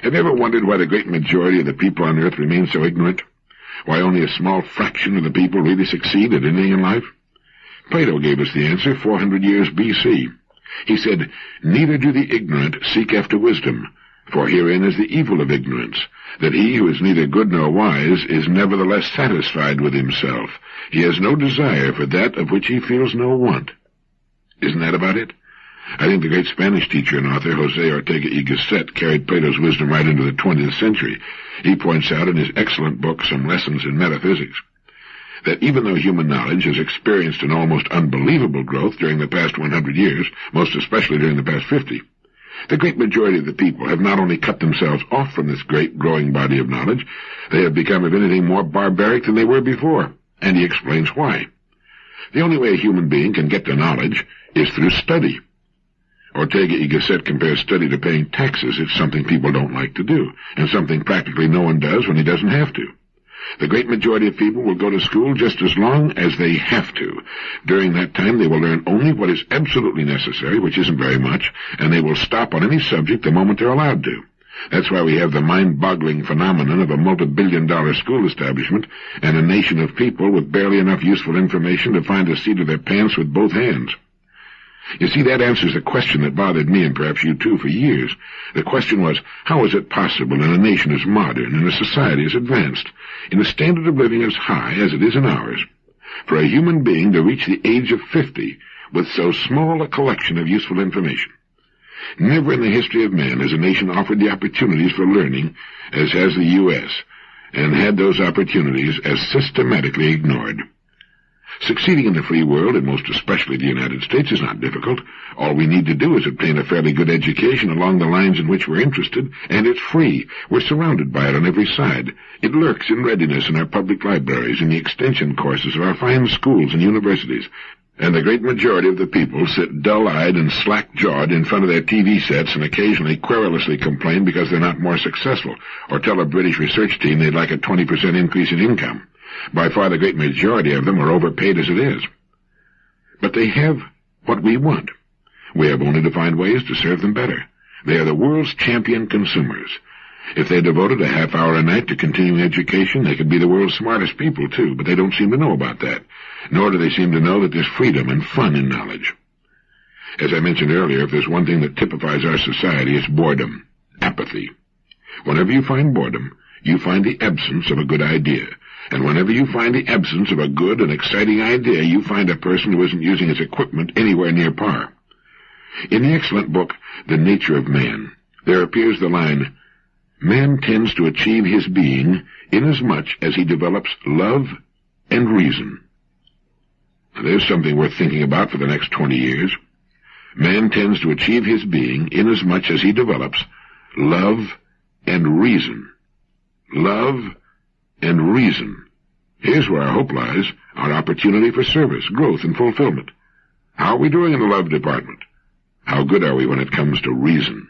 Have you ever wondered why the great majority of the people on earth remain so ignorant? Why only a small fraction of the people really succeed at anything in life? Plato gave us the answer 400 years B.C. He said, "Neither do the ignorant seek after wisdom, for herein is the evil of ignorance, that he who is neither good nor wise is nevertheless satisfied with himself. He has no desire for that of which he feels no want." Isn't that about it? I think the great Spanish teacher and author José Ortega y Gasset carried Plato's wisdom right into the 20th century. He points out in his excellent book, Some Lessons in Metaphysics, that even though human knowledge has experienced an almost unbelievable growth during the past 100 years, most especially during the past 50, the great majority of the people have not only cut themselves off from this great growing body of knowledge, they have become, if anything, more barbaric than they were before, and he explains why. The only way a human being can get to knowledge is through study. Ortega y Gasset compares study to paying taxes. It's something people don't like to do, and something practically no one does when he doesn't have to. The great majority of people will go to school just as long as they have to. During that time, they will learn only what is absolutely necessary, which isn't very much, and they will stop on any subject the moment they're allowed to. That's why we have the mind-boggling phenomenon of a multi-billion-dollar school establishment and a nation of people with barely enough useful information to find a seat of their pants with both hands. You see, that answers a question that bothered me, and perhaps you too, for years. The question was, how is it possible in a nation as modern, in a society as advanced, in a standard of living as high as it is in ours, for a human being to reach the age of 50 with so small a collection of useful information? Never in the history of man has a nation offered the opportunities for learning as has the U.S., and had those opportunities as systematically ignored. Succeeding in the free world, and most especially the United States, is not difficult. All we need to do is obtain a fairly good education along the lines in which we're interested, and it's free. We're surrounded by it on every side. It lurks in readiness in our public libraries, in the extension courses of our fine schools and universities. And the great majority of the people sit dull-eyed and slack-jawed in front of their TV sets and occasionally querulously complain because they're not more successful, or tell a British research team they'd like a 20% increase in income. By far the great majority of them are overpaid as it is. But they have what we want. We have only to find ways to serve them better. They are the world's champion consumers. If they devoted a half hour a night to continuing education, they could be the world's smartest people, too, but they don't seem to know about that. Nor do they seem to know that there's freedom and fun in knowledge. As I mentioned earlier, if there's one thing that typifies our society, it's boredom, apathy. Whenever you find boredom, you find the absence of a good idea. And whenever you find the absence of a good and exciting idea, you find a person who isn't using his equipment anywhere near par. In the excellent book, The Nature of Man, there appears the line, "Man tends to achieve his being inasmuch as he develops love and reason." Now, there's something worth thinking about for the next 20 years. Man tends to achieve his being inasmuch as he develops love and reason. Love and reason. Here's where our hope lies, our opportunity for service, growth, and fulfillment. How are we doing in the love department? How good are we when it comes to reason?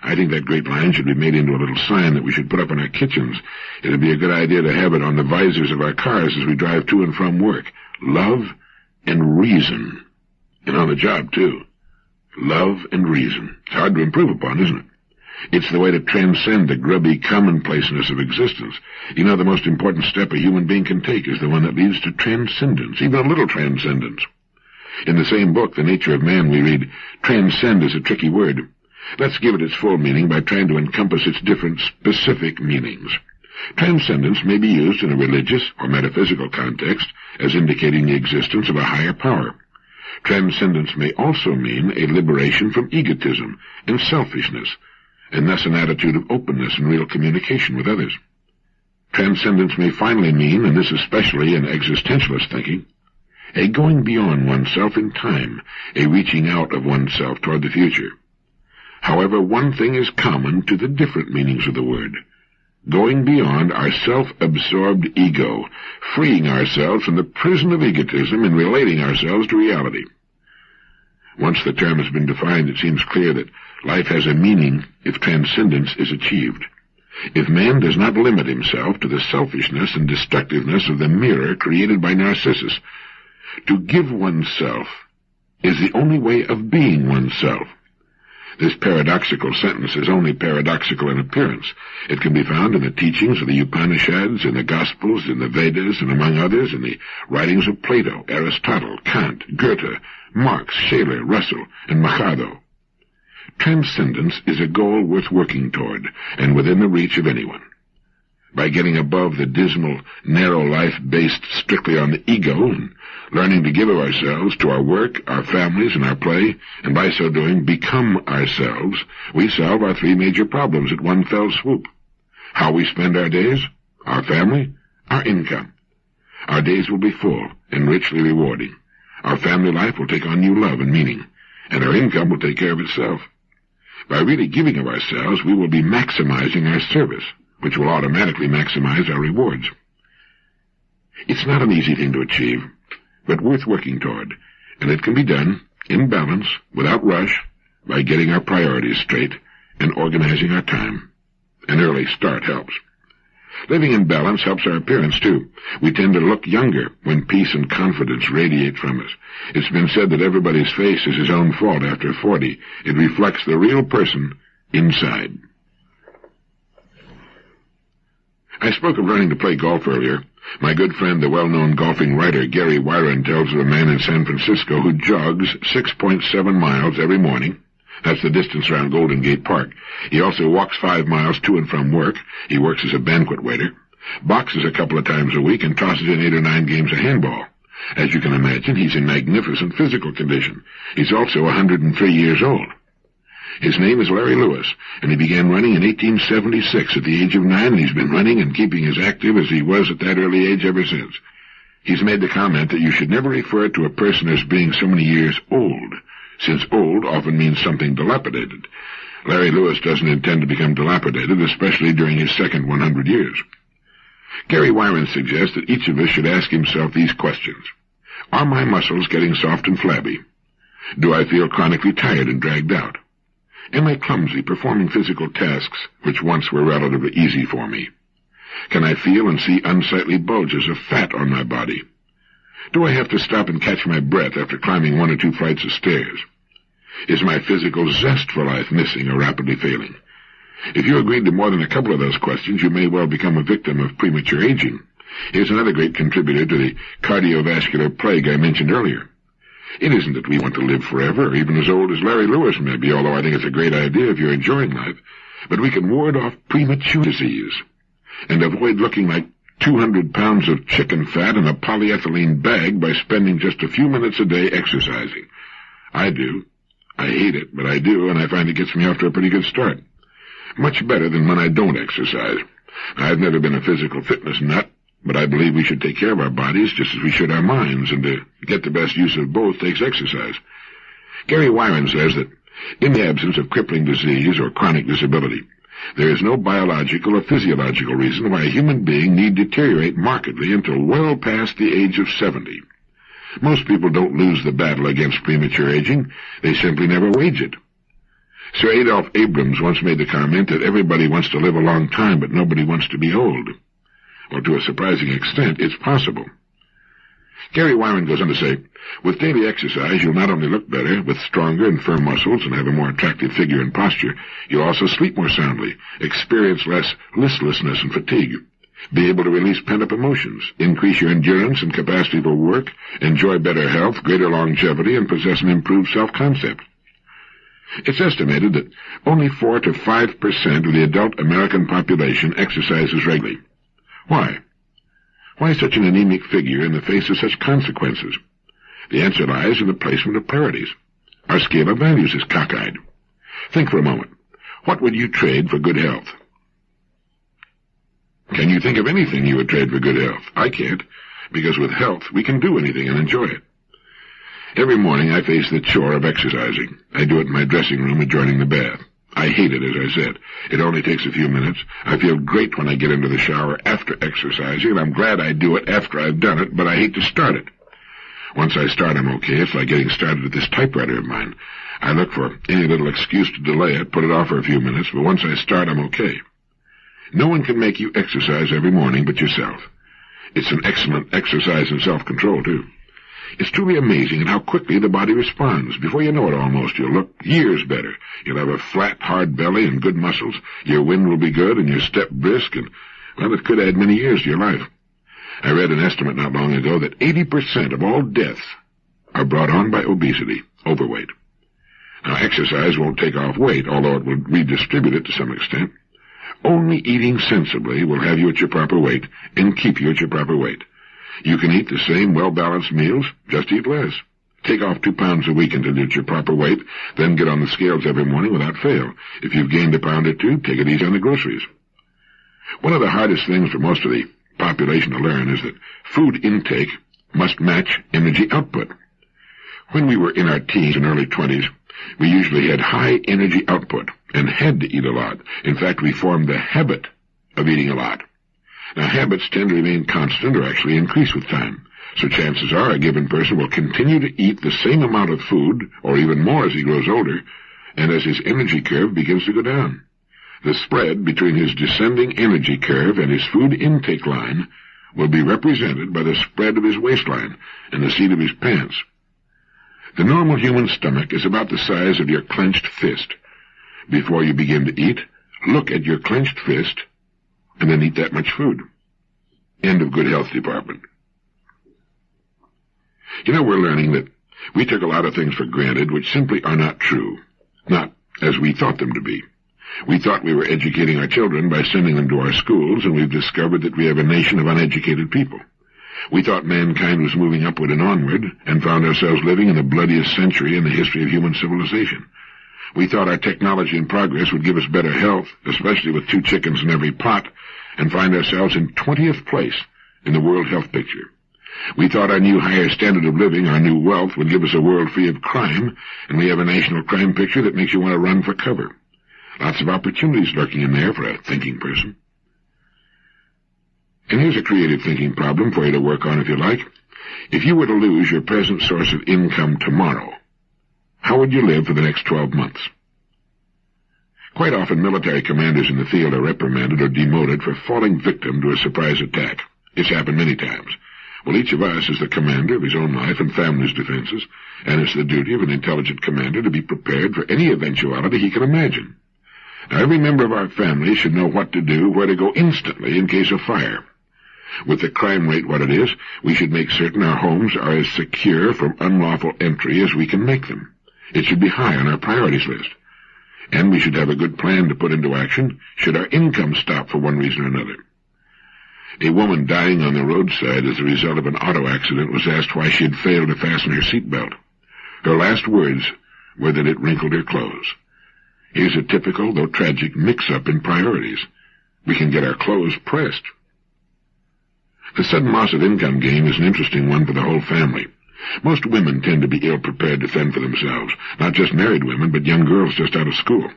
I think that great line should be made into a little sign that we should put up in our kitchens. It would be a good idea to have it on the visors of our cars as we drive to and from work. Love and reason. And on the job, too. Love and reason. It's hard to improve upon, isn't it? It's the way to transcend the grubby commonplaceness of existence. You know, the most important step a human being can take is the one that leads to transcendence, even a little transcendence. In the same book, The Nature of Man, we read, "Transcend is a tricky word. Let's give it its full meaning by trying to encompass its different specific meanings. Transcendence may be used in a religious or metaphysical context as indicating the existence of a higher power. Transcendence may also mean a liberation from egotism and selfishness, and thus an attitude of openness and real communication with others. Transcendence may finally mean, and this especially in existentialist thinking, a going beyond oneself in time, a reaching out of oneself toward the future. However, one thing is common to the different meanings of the word: going beyond our self-absorbed ego, freeing ourselves from the prison of egotism and relating ourselves to reality. Once the term has been defined, it seems clear that life has a meaning if transcendence is achieved. If man does not limit himself to the selfishness and destructiveness of the mirror created by Narcissus, to give oneself is the only way of being oneself. This paradoxical sentence is only paradoxical in appearance. It can be found in the teachings of the Upanishads, in the Gospels, in the Vedas, and among others, in the writings of Plato, Aristotle, Kant, Goethe, Marx, Shaler, Russell, and Machado. Transcendence is a goal worth working toward, and within the reach of anyone. By getting above the dismal, narrow life based strictly on the ego and learning to give of ourselves to our work, our families, and our play, and by so doing become ourselves, we solve our three major problems at one fell swoop. How we spend our days, our family, our income. Our days will be full and richly rewarding. Our family life will take on new love and meaning, and our income will take care of itself. By really giving of ourselves, we will be maximizing our service, which will automatically maximize our rewards. It's not an easy thing to achieve, but worth working toward, and it can be done in balance, without rush, by getting our priorities straight and organizing our time. An early start helps. Living in balance helps our appearance, too. We tend to look younger when peace and confidence radiate from us. It's been said that everybody's face is his own fault after 40. It reflects the real person inside. I spoke of learning to play golf earlier. My good friend, the well-known golfing writer Gary Wyron, tells of a man in San Francisco who jogs 6.7 miles every morning. That's the distance around Golden Gate Park. He also walks 5 miles to and from work. He works as a banquet waiter, boxes a couple of times a week, and tosses in 8 or 9 games of handball. As you can imagine, he's in magnificent physical condition. He's also 103 years old. His name is Larry Lewis, and he began running in 1876 at the age of 9, and he's been running and keeping as active as he was at that early age ever since. He's made the comment that you should never refer to a person as being so many years old, since old often means something dilapidated. Larry Lewis doesn't intend to become dilapidated, especially during his second 100 years. Gary Wyron suggests that each of us should ask himself these questions. Are my muscles getting soft and flabby? Do I feel chronically tired and dragged out? Am I clumsy performing physical tasks which once were relatively easy for me? Can I feel and see unsightly bulges of fat on my body? Do I have to stop and catch my breath after climbing 1 or 2 flights of stairs? Is my physical zest for life missing or rapidly failing? If you agreed to more than a couple of those questions, you may well become a victim of premature aging. Here's another great contributor to the cardiovascular plague I mentioned earlier. It isn't that we want to live forever, or even as old as Larry Lewis may be, although I think it's a great idea if you're enjoying life, but we can ward off premature disease and avoid looking like 200 pounds of chicken fat in a polyethylene bag by spending just a few minutes a day exercising. I do. I hate it, but I do, and I find it gets me off to a pretty good start. Much better than when I don't exercise. I've never been a physical fitness nut, but I believe we should take care of our bodies just as we should our minds, and to get the best use of both takes exercise. Gary Wyron says that in the absence of crippling disease or chronic disability, there is no biological or physiological reason why a human being need deteriorate markedly until well past the age of 70. Most people don't lose the battle against premature aging. They simply never wage it. Sir Adolph Abrams once made the comment that everybody wants to live a long time, but nobody wants to be old. Well, to a surprising extent, it's possible. Gary Wyron goes on to say, with daily exercise, you'll not only look better, with stronger and firm muscles, and have a more attractive figure and posture, you'll also sleep more soundly, experience less listlessness and fatigue, be able to release pent-up emotions, increase your endurance and capacity for work, enjoy better health, greater longevity, and possess an improved self-concept. It's estimated that only 4 to 5% of the adult American population exercises regularly. Why? Why such an anemic figure in the face of such consequences? The answer lies in the placement of priorities. Our scale of values is cockeyed. Think for a moment. What would you trade for good health? Can you think of anything you would trade for good health? I can't, because with health we can do anything and enjoy it. Every morning I face the chore of exercising. I do it in my dressing room adjoining the bath. I hate it, as I said. It only takes a few minutes. I feel great when I get into the shower after exercising, and I'm glad I do it after I've done it, but I hate to start it. Once I start, I'm okay. It's like getting started with this typewriter of mine. I look for any little excuse to delay it, put it off for a few minutes, but once I start, I'm okay. No one can make you exercise every morning but yourself. It's an excellent exercise in self-control, too. It's truly amazing at how quickly the body responds. Before you know it almost, you'll look years better. You'll have a flat, hard belly and good muscles. Your wind will be good and your step brisk, and, well, it could add many years to your life. I read an estimate not long ago that 80% of all deaths are brought on by obesity, overweight. Now, exercise won't take off weight, although it will redistribute it to some extent. Only eating sensibly will have you at your proper weight and keep you at your proper weight. You can eat the same well-balanced meals, just eat less. Take off 2 pounds a week until you're at your proper weight, then get on the scales every morning without fail. If you've gained a pound or two, take it easy on the groceries. One of the hardest things for most of the population to learn is that food intake must match energy output. When we were in our teens and early 20s, we usually had high energy output and had to eat a lot. In fact, we formed the habit of eating a lot. Now, habits tend to remain constant or actually increase with time. So chances are a given person will continue to eat the same amount of food, or even more as he grows older, and as his energy curve begins to go down. The spread between his descending energy curve and his food intake line will be represented by the spread of his waistline and the seat of his pants. The normal human stomach is about the size of your clenched fist. Before you begin to eat, look at your clenched fist and then eat that much food. End of good health department. You know, we're learning that we took a lot of things for granted which simply are not true, not as we thought them to be. We thought we were educating our children by sending them to our schools, and we've discovered that we have a nation of uneducated people. We thought mankind was moving upward and onward, and found ourselves living in the bloodiest century in the history of human civilization. We thought our technology and progress would give us better health, especially with 2 chickens in every pot, and find ourselves in 20th place in the world health picture. We thought our new higher standard of living, our new wealth, would give us a world free of crime, and we have a national crime picture that makes you want to run for cover. Lots of opportunities lurking in there for a thinking person. And here's a creative thinking problem for you to work on if you like. If you were to lose your present source of income tomorrow, how would you live for the next 12 months? Quite often military commanders in the field are reprimanded or demoted for falling victim to a surprise attack. It's happened many times. Well, each of us is the commander of his own life and family's defenses, and it's the duty of an intelligent commander to be prepared for any eventuality he can imagine. Now, every member of our family should know what to do, where to go instantly in case of fire. With the crime rate what it is, we should make certain our homes are as secure from unlawful entry as we can make them. It should be high on our priorities list. And we should have a good plan to put into action should our income stop for one reason or another. A woman dying on the roadside as a result of an auto accident was asked why she had failed to fasten her seatbelt. Her last words were that it wrinkled her clothes. Here's a typical, though tragic, mix-up in priorities. We can get our clothes pressed. The sudden loss of income game is an interesting one for the whole family. Most women tend to be ill-prepared to fend for themselves, not just married women, but young girls just out of school.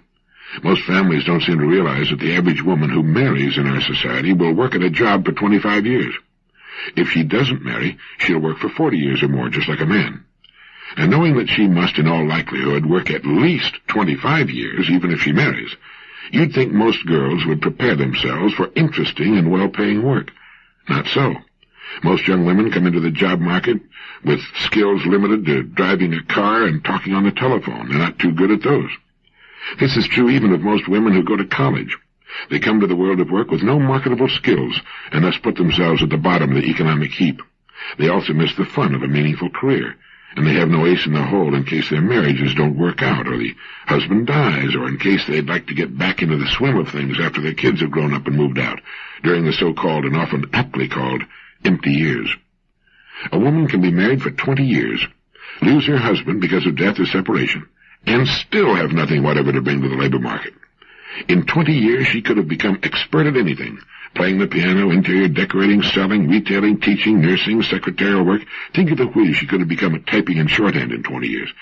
Most families don't seem to realize that the average woman who marries in our society will work at a job for 25 years. If she doesn't marry, she'll work for 40 years or more, just like a man. And knowing that she must, in all likelihood, work at least 25 years, even if she marries, you'd think most girls would prepare themselves for interesting and well-paying work. Not so. Most young women come into the job market with skills limited to driving a car and talking on the telephone. They're not too good at those. This is true even of most women who go to college. They come to the world of work with no marketable skills, and thus put themselves at the bottom of the economic heap. They also miss the fun of a meaningful career, and they have no ace in the hole in case their marriages don't work out, or the husband dies, or in case they'd like to get back into the swim of things after their kids have grown up and moved out, during the so-called and often aptly called empty years. A woman can be married for 20 years, lose her husband because of death or separation, and still have nothing whatever to bring to the labor market. In 20 years, she could have become expert at anything, playing the piano, interior decorating, selling, retailing, teaching, nursing, secretarial work. Think of the whiz she could have become at typing and shorthand in 20 years.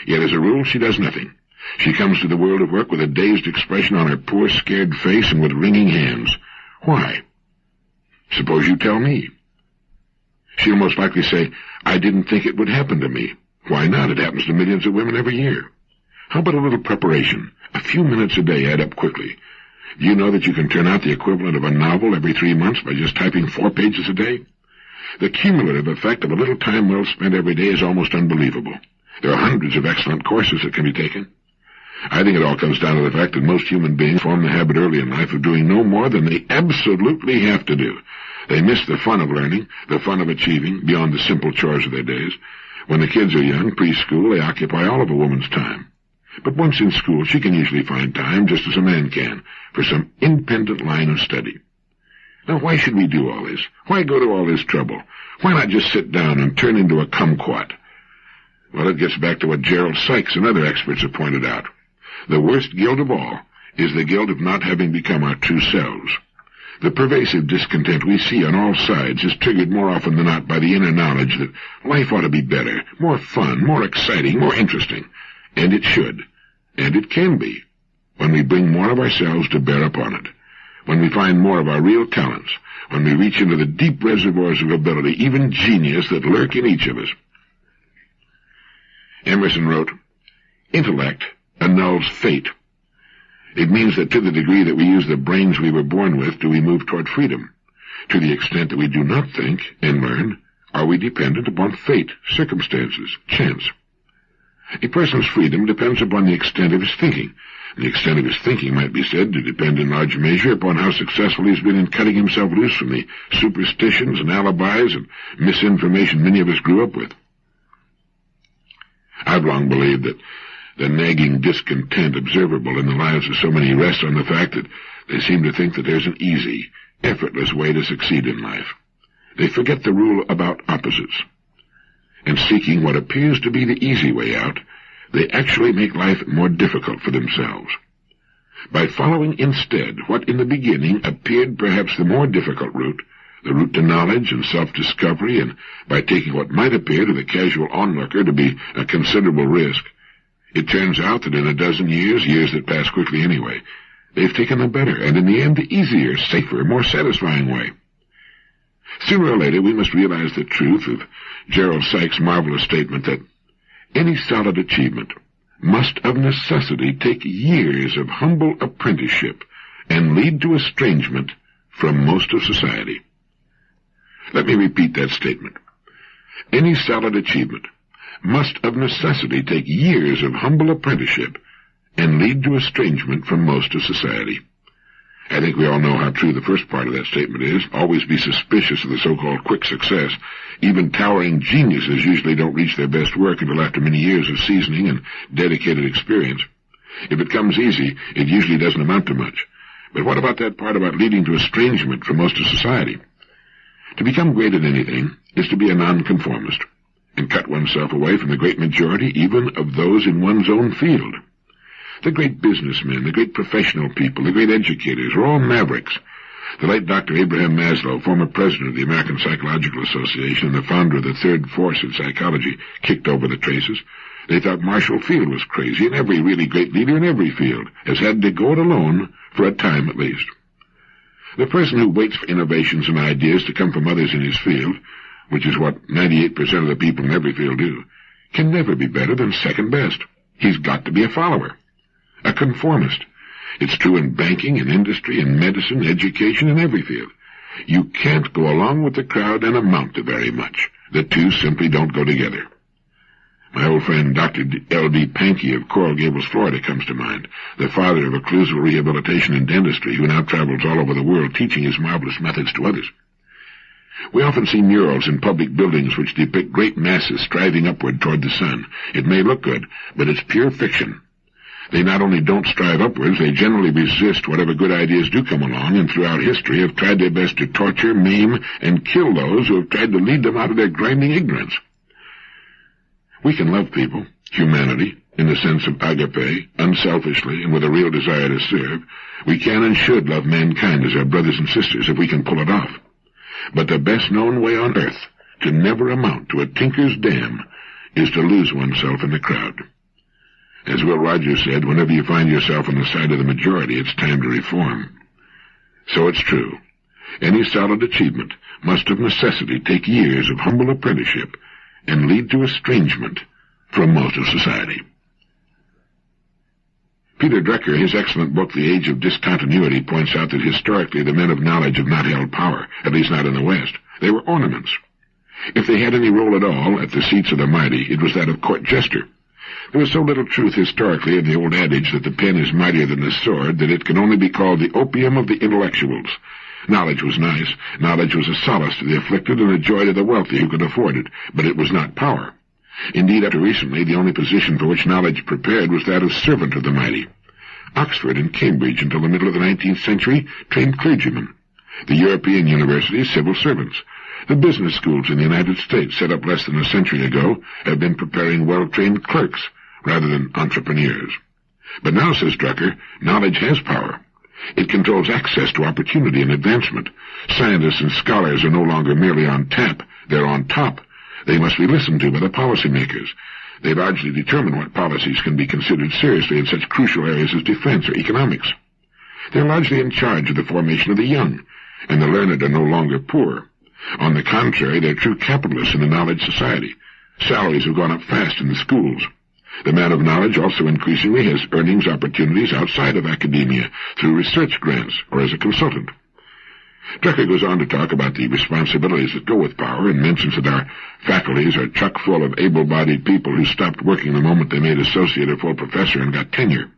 Yet as a rule, she does nothing. She comes to the world of work with a dazed expression on her poor, scared face and with wringing hands. Why? Suppose you tell me. She'll most likely say, I didn't think it would happen to me. Why not? It happens to millions of women every year. How about a little preparation? A few minutes a day add up quickly. Do you know that you can turn out the equivalent of a novel every 3 months by just typing 4 pages a day? The cumulative effect of a little time well spent every day is almost unbelievable. There are hundreds of excellent courses that can be taken. I think it all comes down to the fact that most human beings form the habit early in life of doing no more than they absolutely have to do. They miss the fun of learning, the fun of achieving, beyond the simple chores of their days. When the kids are young, preschool, they occupy all of a woman's time. But once in school, she can usually find time, just as a man can, for some independent line of study. Now, why should we do all this? Why go to all this trouble? Why not just sit down and turn into a kumquat? Well, it gets back to what Gerald Sykes and other experts have pointed out. The worst guilt of all is the guilt of not having become our true selves. The pervasive discontent we see on all sides is triggered more often than not by the inner knowledge that life ought to be better, more fun, more exciting, more interesting. And it should, and it can be, when we bring more of ourselves to bear upon it, when we find more of our real talents, when we reach into the deep reservoirs of ability, even genius, that lurk in each of us. Emerson wrote, "Intellect annuls fate." It means that to the degree that we use the brains we were born with do we move toward freedom. To the extent that we do not think and learn, are we dependent upon fate, circumstances, chance. A person's freedom depends upon the extent of his thinking. The extent of his thinking might be said to depend in large measure upon how successful he's been in cutting himself loose from the superstitions and alibis and misinformation many of us grew up with. I've long believed that the nagging discontent observable in the lives of so many rests on the fact that they seem to think that there's an easy, effortless way to succeed in life. They forget the rule about opposites. And seeking what appears to be the easy way out, they actually make life more difficult for themselves. By following instead what in the beginning appeared perhaps the more difficult route, the route to knowledge and self-discovery, and by taking what might appear to the casual onlooker to be a considerable risk, it turns out that in a dozen years that pass quickly anyway, they've taken the better, and in the end the easier, safer, more satisfying way. Sooner or later we must realize the truth of Gerald Sykes' marvelous statement that any solid achievement must of necessity take years of humble apprenticeship and lead to estrangement from most of society. Let me repeat that statement. Any solid achievement must of necessity take years of humble apprenticeship and lead to estrangement from most of society. I think we all know how true the first part of that statement is. Always be suspicious of the so-called quick success. Even towering geniuses usually don't reach their best work until after many years of seasoning and dedicated experience. If it comes easy, it usually doesn't amount to much. But what about that part about leading to estrangement from most of society? To become great at anything is to be a nonconformist and cut oneself away from the great majority, even of those in one's own field. The great businessmen, the great professional people, the great educators are all mavericks. The late Dr. Abraham Maslow, former president of the American Psychological Association and the founder of the third force in psychology, kicked over the traces. They thought Marshall Field was crazy, and every really great leader in every field has had to go it alone for a time at least. The person who waits for innovations and ideas to come from others in his field, which is what 98% of the people in every field do, can never be better than second best. He's got to be a follower, a conformist. It's true in banking, in industry, in medicine, education, in every field. You can't go along with the crowd and amount to very much. The two simply don't go together. My old friend Dr. L.D. Pankey of Coral Gables, Florida, comes to mind, the father of occlusal rehabilitation and dentistry, who now travels all over the world teaching his marvelous methods to others. We often see murals in public buildings which depict great masses striving upward toward the sun. It may look good, but it's pure fiction. They not only don't strive upwards, they generally resist whatever good ideas do come along, and throughout history have tried their best to torture, maim, and kill those who have tried to lead them out of their grinding ignorance. We can love people, humanity, in the sense of agape, unselfishly and with a real desire to serve. We can and should love mankind as our brothers and sisters if we can pull it off. But the best-known way on earth to never amount to a tinker's dam is to lose oneself in the crowd. As Will Rogers said, whenever you find yourself on the side of the majority, it's time to reform. So it's true. Any solid achievement must of necessity take years of humble apprenticeship and lead to estrangement from most of society. Peter Drucker, in his excellent book, The Age of Discontinuity, points out that historically the men of knowledge have not held power, at least not in the West. They were ornaments. If they had any role at all at the seats of the mighty, it was that of court jester. There was so little truth historically in the old adage that the pen is mightier than the sword that it can only be called the opium of the intellectuals. Knowledge was nice. Knowledge was a solace to the afflicted and a joy to the wealthy who could afford it, but it was not power. Indeed, up to recently, the only position for which knowledge prepared was that of servant of the mighty. Oxford and Cambridge, until the middle of the 19th century, trained clergymen. The European universities, civil servants. The business schools in the United States, set up less than a century ago, have been preparing well-trained clerks rather than entrepreneurs. But now, says Drucker, knowledge has power. It controls access to opportunity and advancement. Scientists and scholars are no longer merely on tap, they're on top. They must be listened to by the policymakers. They largely determine what policies can be considered seriously in such crucial areas as defense or economics. They're largely in charge of the formation of the young, and the learned are no longer poor. On the contrary, they're true capitalists in a knowledge society. Salaries have gone up fast in the schools. The man of knowledge also increasingly has earnings opportunities outside of academia, through research grants or as a consultant. Drucker goes on to talk about the responsibilities that go with power and mentions that our faculties are chock full of able-bodied people who stopped working the moment they made associate or full professor and got tenure.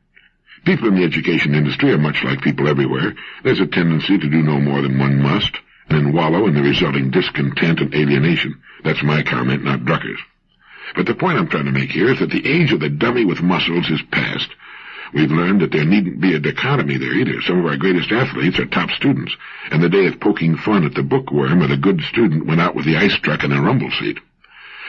People in the education industry are much like people everywhere. There's a tendency to do no more than one must, and then wallow in the resulting discontent and alienation. That's my comment, not Drucker's. But the point I'm trying to make here is that the age of the dummy with muscles is past. We've learned that there needn't be a dichotomy there either. Some of our greatest athletes are top students, and the day of poking fun at the bookworm or the good student went out with the ice truck and a rumble seat.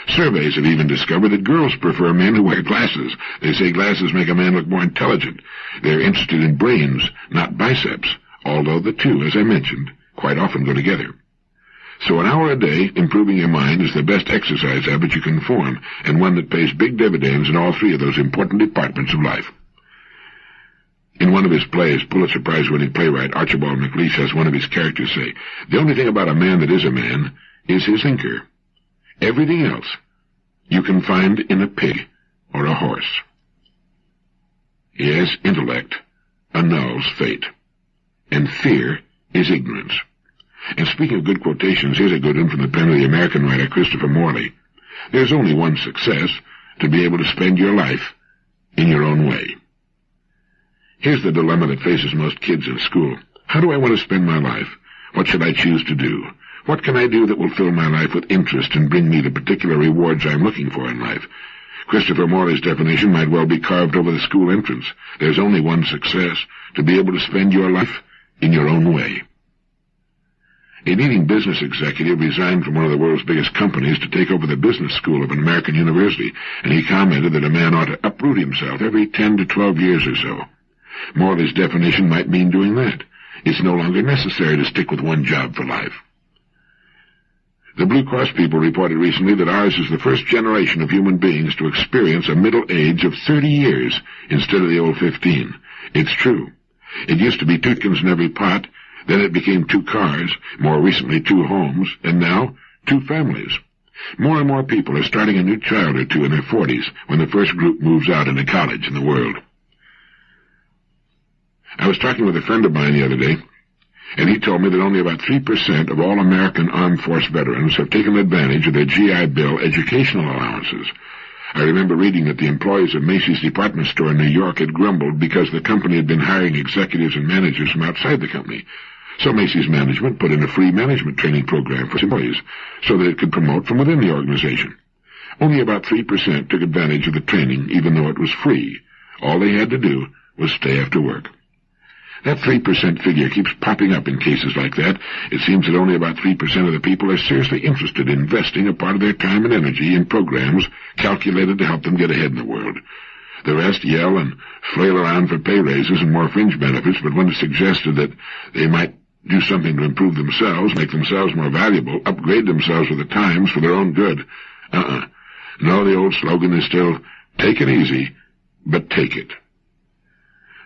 Surveys have even discovered that girls prefer men who wear glasses. They say glasses make a man look more intelligent. They're interested in brains, not biceps, although the two, as I mentioned, quite often go together. So an hour a day, improving your mind, is the best exercise habit you can form, and one that pays big dividends in all three of those important departments of life. In one of his plays, Pulitzer Prize-winning playwright Archibald MacLeish has one of his characters say, "The only thing about a man that is a man is his inker. Everything else you can find in a pig or a horse." Yes, intellect annuls fate, and fear is ignorance. And speaking of good quotations, here's a good one from the pen of the American writer Christopher Morley. There's only one success, to be able to spend your life in your own way. Here's the dilemma that faces most kids in school. How do I want to spend my life? What should I choose to do? What can I do that will fill my life with interest and bring me the particular rewards I'm looking for in life? Christopher Morley's definition might well be carved over the school entrance. There's only one success, to be able to spend your life in your own way. A leading business executive resigned from one of the world's biggest companies to take over the business school of an American university, and he commented that a man ought to uproot himself every 10 to 12 years or so. Morley's definition might mean doing that. It's no longer necessary to stick with one job for life. The Blue Cross people reported recently that ours is the first generation of human beings to experience a middle age of 30 years instead of the old 15. It's true. It used to be 2 chickens in every pot, then it became 2 cars, more recently 2 homes, and now 2 families. More and more people are starting a new child or 2 in their 40s when the first group moves out into college in the world. I was talking with a friend of mine the other day, and he told me that only about 3% of all American Armed Force veterans have taken advantage of their GI Bill educational allowances. I remember reading that the employees of Macy's department store in New York had grumbled because the company had been hiring executives and managers from outside the company. So Macy's management put in a free management training program for its employees so that it could promote from within the organization. Only about 3% took advantage of the training, even though it was free. All they had to do was stay after work. That 3% figure keeps popping up in cases like that. It seems that only about 3% of the people are seriously interested in investing a part of their time and energy in programs calculated to help them get ahead in the world. The rest yell and flail around for pay raises and more fringe benefits, but when it's suggested that they might do something to improve themselves, make themselves more valuable, upgrade themselves with the times for their own good, No, the old slogan is still, take it easy, but take it.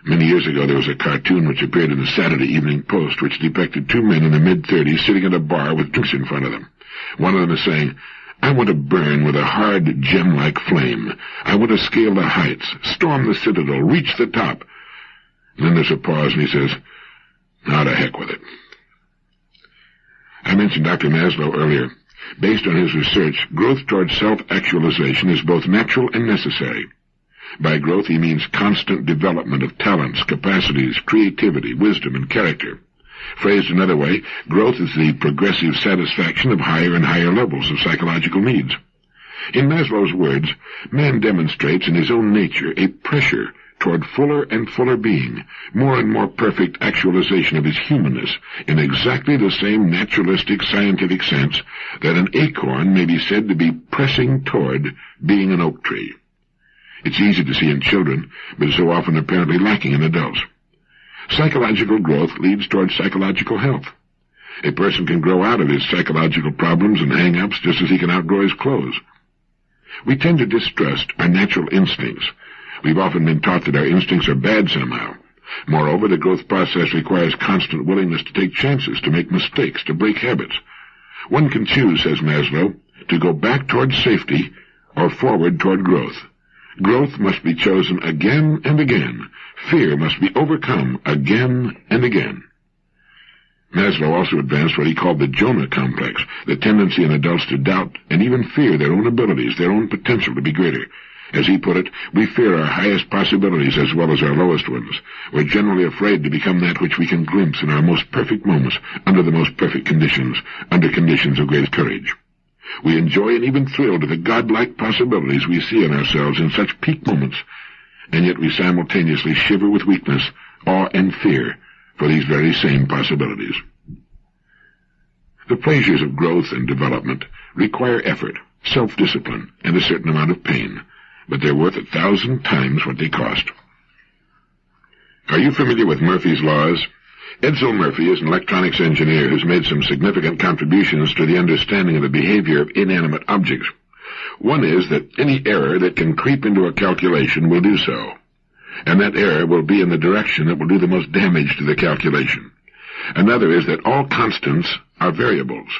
Many years ago, there was a cartoon which appeared in the Saturday Evening Post which depicted 2 men in their mid-30s sitting at a bar with drinks in front of them. One of them is saying, "I want to burn with a hard, gem-like flame. I want to scale the heights, storm the citadel, reach the top." And then there's a pause, and he says, "Now to heck with it." I mentioned Dr. Maslow earlier. Based on his research, growth towards self-actualization is both natural and necessary. By growth he means constant development of talents, capacities, creativity, wisdom, and character. Phrased another way, growth is the progressive satisfaction of higher and higher levels of psychological needs. In Maslow's words, man demonstrates in his own nature a pressure toward fuller and fuller being, more and more perfect actualization of his humanness, in exactly the same naturalistic scientific sense that an acorn may be said to be pressing toward being an oak tree. It's easy to see in children, but is so often apparently lacking in adults. Psychological growth leads toward psychological health. A person can grow out of his psychological problems and hang-ups just as he can outgrow his clothes. We tend to distrust our natural instincts. We've often been taught that our instincts are bad somehow. Moreover, the growth process requires constant willingness to take chances, to make mistakes, to break habits. One can choose, says Maslow, to go back toward safety or forward toward growth. Growth must be chosen again and again. Fear must be overcome again and again. Maslow also advanced what he called the Jonah complex, the tendency in adults to doubt and even fear their own abilities, their own potential to be greater. As he put it, we fear our highest possibilities as well as our lowest ones. We're generally afraid to become that which we can glimpse in our most perfect moments, under the most perfect conditions, under conditions of great courage. We enjoy and even thrill to the godlike possibilities we see in ourselves in such peak moments, and yet we simultaneously shiver with weakness, awe, and fear for these very same possibilities. The pleasures of growth and development require effort, self-discipline, and a certain amount of pain, but they're worth 1,000 times what they cost. Are you familiar with Murphy's laws? Edsel Murphy is an electronics engineer who's made some significant contributions to the understanding of the behavior of inanimate objects. One is that any error that can creep into a calculation will do so, and that error will be in the direction that will do the most damage to the calculation. Another is that all constants are variables.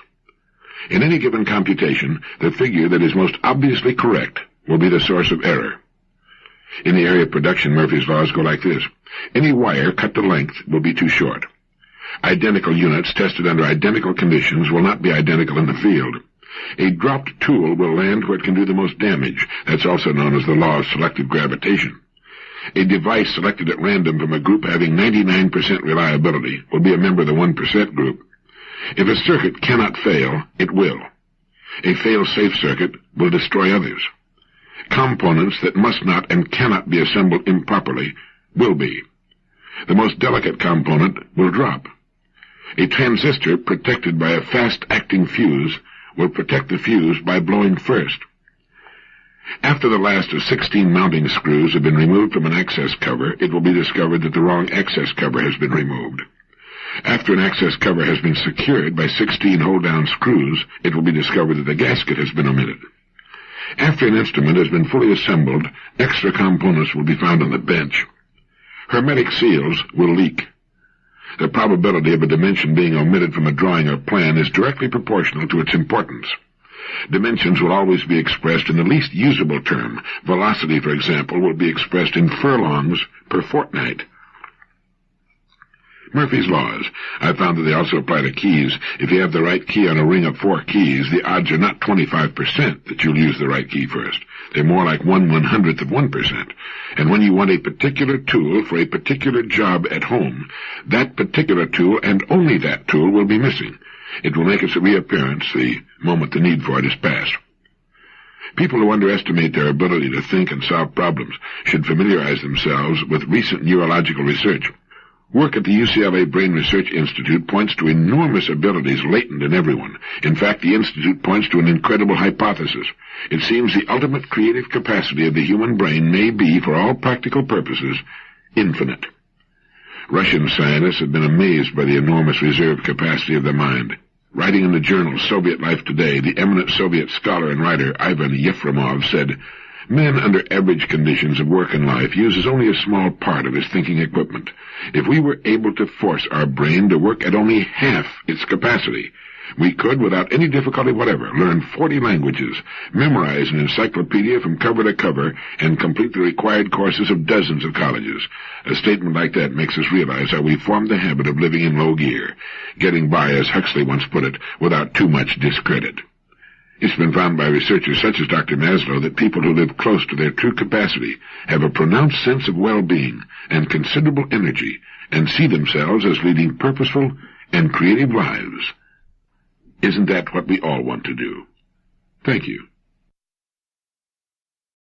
In any given computation, the figure that is most obviously correct will be the source of error. In the area of production, Murphy's laws go like this. Any wire cut to length will be too short. Identical units tested under identical conditions will not be identical in the field. A dropped tool will land where it can do the most damage. That's also known as the law of selective gravitation. A device selected at random from a group having 99% reliability will be a member of the 1% group. If a circuit cannot fail, it will. A fail-safe circuit will destroy others. Components that must not and cannot be assembled improperly will be. The most delicate component will drop. A transistor protected by a fast-acting fuse will protect the fuse by blowing first. After the last of 16 mounting screws have been removed from an access cover, it will be discovered that the wrong access cover has been removed. After an access cover has been secured by 16 hold-down screws, it will be discovered that the gasket has been omitted. After an instrument has been fully assembled, extra components will be found on the bench. Hermetic seals will leak. The probability of a dimension being omitted from a drawing or plan is directly proportional to its importance. Dimensions will always be expressed in the least usable term. Velocity, for example, will be expressed in furlongs per fortnight. Murphy's laws. I found that they also apply to keys. If you have the right key on a ring of 4 keys, the odds are not 25% that you'll use the right key first. They're more like 1/100th of 1%. And when you want a particular tool for a particular job at home, that particular tool and only that tool will be missing. It will make its reappearance the moment the need for it is past. People who underestimate their ability to think and solve problems should familiarize themselves with recent neurological research. Work at the UCLA Brain Research Institute points to enormous abilities latent in everyone. In fact, the Institute points to an incredible hypothesis. It seems the ultimate creative capacity of the human brain may be, for all practical purposes, infinite. Russian scientists have been amazed by the enormous reserve capacity of the mind. Writing in the journal Soviet Life Today, the eminent Soviet scholar and writer Ivan Yefremov said, "Men under average conditions of work and life uses only a small part of his thinking equipment. If we were able to force our brain to work at only half its capacity, we could, without any difficulty whatever, learn 40 languages, memorize an encyclopedia from cover to cover, and complete the required courses of dozens of colleges." A statement like that makes us realize how we formed the habit of living in low gear, getting by, as Huxley once put it, without too much discredit. It's been found by researchers such as Dr. Maslow that people who live close to their true capacity have a pronounced sense of well-being and considerable energy and see themselves as leading purposeful and creative lives. Isn't that what we all want to do? Thank you.